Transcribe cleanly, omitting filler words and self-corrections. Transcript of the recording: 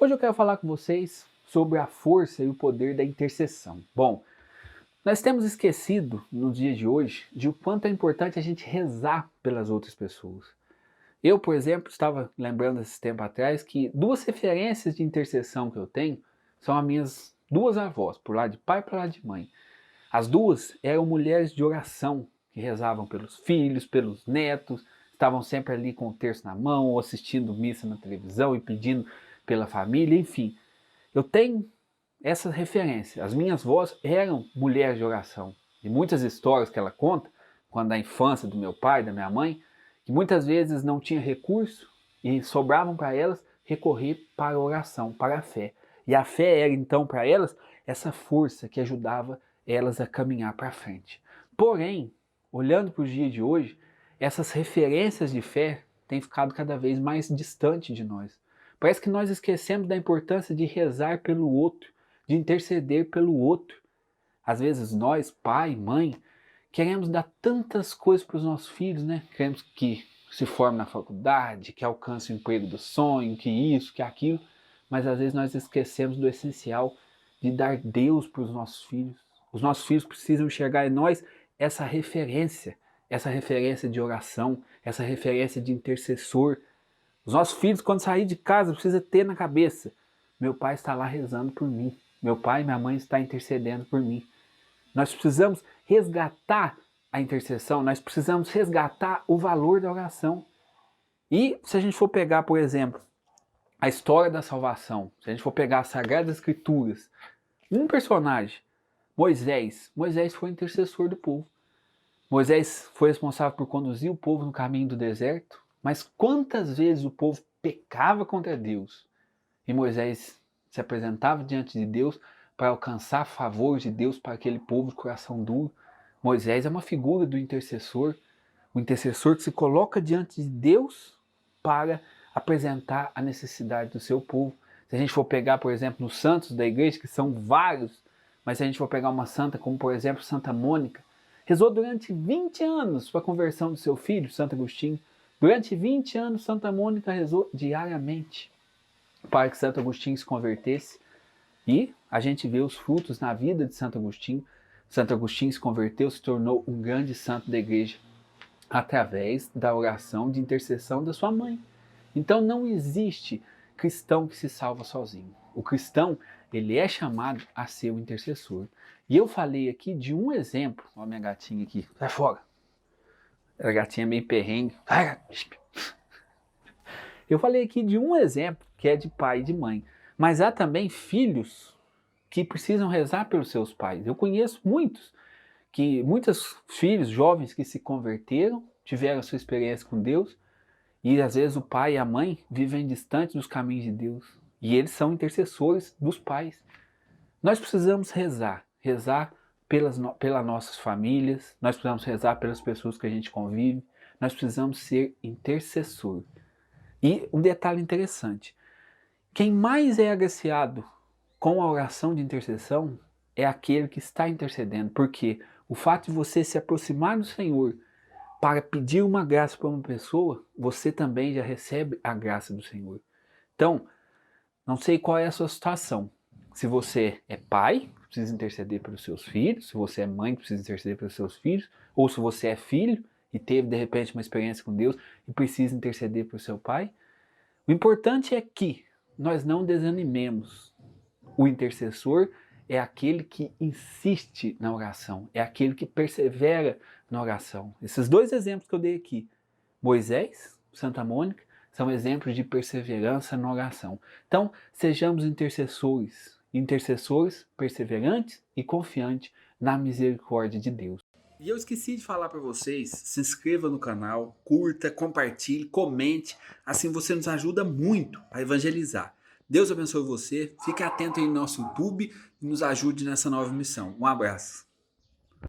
Hoje eu quero falar com vocês sobre a força e o poder da intercessão. Bom, nós temos esquecido no dia de hoje de o quanto é importante a gente rezar pelas outras pessoas. Eu, por exemplo, estava lembrando esse tempo atrás que duas referências de intercessão que eu tenho são as minhas duas avós, por lado de pai e por lado de mãe. As duas eram mulheres de oração, que rezavam pelos filhos, pelos netos, estavam sempre ali com o terço na mão, ou assistindo missa na televisão e pedindo pela família, enfim. Eu tenho essa referência. As minhas avós eram mulheres de oração. E muitas histórias que ela conta, quando da infância do meu pai, da minha mãe, que muitas vezes não tinha recurso e sobravam para elas recorrer para a oração, para a fé. E a fé era então para elas essa força que ajudava elas a caminhar para frente. Porém, olhando para os dias de hoje, essas referências de fé têm ficado cada vez mais distantes de nós. Parece que nós esquecemos da importância de rezar pelo outro, de interceder pelo outro. Às vezes nós, pai, mãe, queremos dar tantas coisas para os nossos filhos, né? Queremos que se forme na faculdade, que alcance o emprego do sonho, que isso, que aquilo. Mas às vezes nós esquecemos do essencial de dar Deus para os nossos filhos. Os nossos filhos precisam enxergar em nós essa referência de oração, essa referência de intercessor. Os nossos filhos, quando sair de casa, precisam ter na cabeça: meu pai está lá rezando por mim. Meu pai e minha mãe estão intercedendo por mim. Nós precisamos resgatar a intercessão, nós precisamos resgatar o valor da oração. E se a gente for pegar, por exemplo, a história da salvação, se a gente for pegar as Sagradas Escrituras, um personagem, Moisés foi intercessor do povo. Moisés foi responsável por conduzir o povo no caminho do deserto, mas quantas vezes o povo pecava contra Deus e Moisés se apresentava diante de Deus para alcançar favor de Deus para aquele povo de coração duro. Moisés é uma figura do intercessor, o intercessor que se coloca diante de Deus para apresentar a necessidade do seu povo. Se a gente for pegar, por exemplo, nos santos da igreja, que são vários, mas se a gente for pegar uma santa como, por exemplo, Santa Mônica, rezou durante 20 anos para a conversão do seu filho, Santo Agostinho. Durante 20 anos, Santa Mônica rezou diariamente para que Santo Agostinho se convertesse. E a gente vê os frutos na vida de Santo Agostinho. Santo Agostinho se converteu, se tornou um grande santo da igreja através da oração de intercessão da sua mãe. Então não existe cristão que se salva sozinho. O cristão, ele é chamado a ser o intercessor. E eu falei aqui de um exemplo. Olha a minha gatinha aqui. Sai fora. A gatinha é meio perrengue. Eu falei aqui de um exemplo que é de pai e de mãe. Mas há também filhos que precisam rezar pelos seus pais. Eu conheço muitos filhos jovens que se converteram, tiveram a sua experiência com Deus, e às vezes o pai e a mãe vivem distantes dos caminhos de Deus. E eles são intercessores dos pais. Nós precisamos rezar pelas nossas famílias, nós precisamos rezar pelas pessoas que a gente convive, nós precisamos ser intercessor. E um detalhe interessante, quem mais é agraciado com a oração de intercessão é aquele que está intercedendo, porque o fato de você se aproximar do Senhor para pedir uma graça para uma pessoa, você também já recebe a graça do Senhor. Então, não sei qual é a sua situação. Se você é pai, precisa interceder pelos seus filhos. Se você é mãe, precisa interceder pelos seus filhos. Ou se você é filho e teve de repente uma experiência com Deus e precisa interceder pelo seu pai. O importante é que nós não desanimemos. O intercessor é aquele que insiste na oração, é aquele que persevera na oração. Esses dois exemplos que eu dei aqui, Moisés, Santa Mônica, são exemplos de perseverança na oração. Então, sejamos intercessores, perseverantes e confiantes na misericórdia de Deus. E eu esqueci de falar para vocês, se inscreva no canal, curta, compartilhe, comente, assim você nos ajuda muito a evangelizar. Deus abençoe você, fique atento aí no nosso YouTube e nos ajude nessa nova missão. Um abraço.